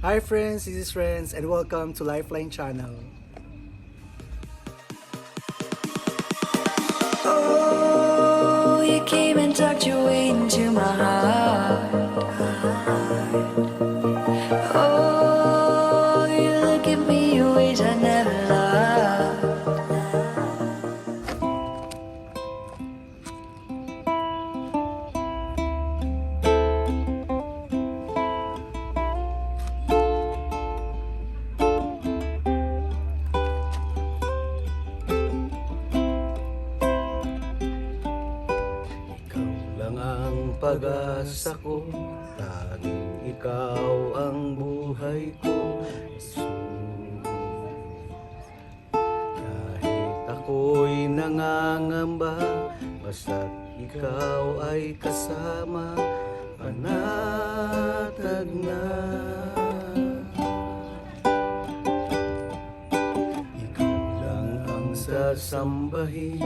Hi friends, this is Renz and welcome to Lifeline Channel. Oh, you came and tucked your way into my heart. Oh, you look at me in ways I never loved. Ikaw lang ang pag-asa ko, tanging ikaw ang buhay ko, Jesus. Kahit ako'y nangangamba, basta't ikaw ay kasama, panatag na. Ikaw lang ang sasambahin,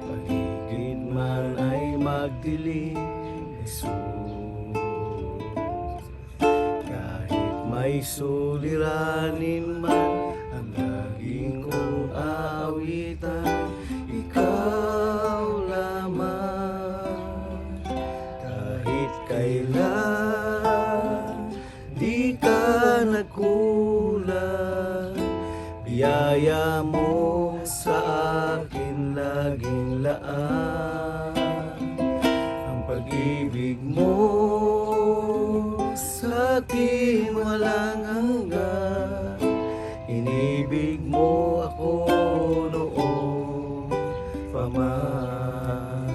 paligid man ay magdilim, Jesus. Kahit may suliranin man ang laging kong aawitan, ikaw lamang. Kahit kailan di ka nagkulang, biyaya mo sa akin laging laan. Ang pag-ibig mo sa akin walang hanggan. Inibig mo ako noon pa man.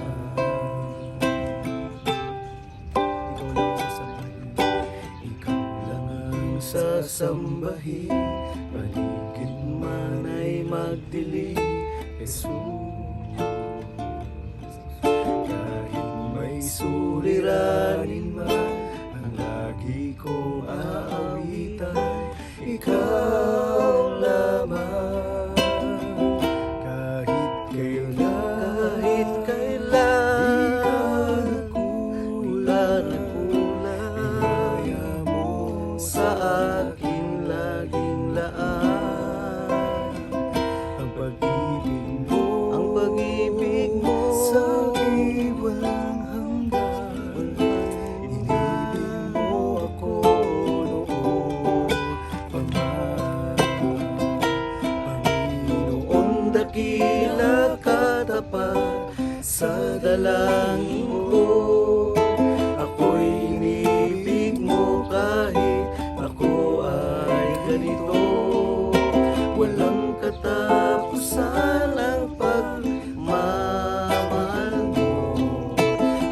Ikaw lang ang sasambahin, paligid man ay magdilim, Jesus. Kahit may suliranin man ang lagi kong aawitan, ikaw lamang. Kahit kailan di ka nagkulang, biyaya mo sa akin laging laan. Ang pag-ibig mo sa akin walang hanggan. Inibig mo ako noon pa man. Panginoon, dakila katapat sa dalangin ko. Ako'y inibig mo kahit ako ay ganito. Walang katapusan ang pagmamahal mo,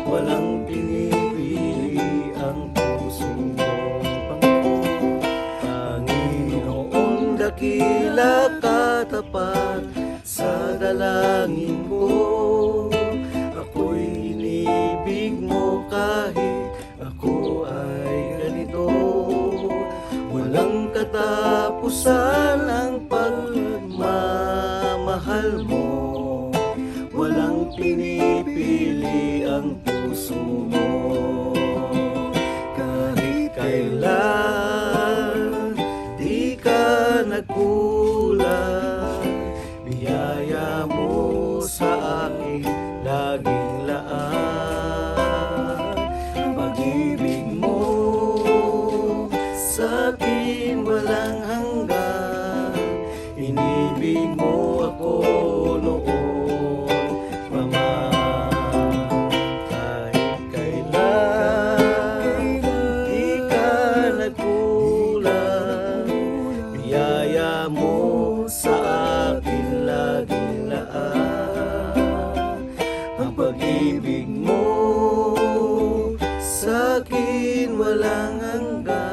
walang pinipili ang puso mo, Panginoon, dakila katapat sa dalangin ko. Ako'y inibig mo kahit ako ay ganito. Walang katapusan ang pagmamahal mo, walang pinipili ang puso mo. Kahit kailan di ka nagkulang, biyaya mo sa akin laging laan. Ang pag-ibig mo sa akin walang hanggan. Inibig mo ako noon pa man. Kahit kailan di ka nagkulang, biyaya mo sa akin laging laan. Ang pag-ibig mo sa akin walang hanggan.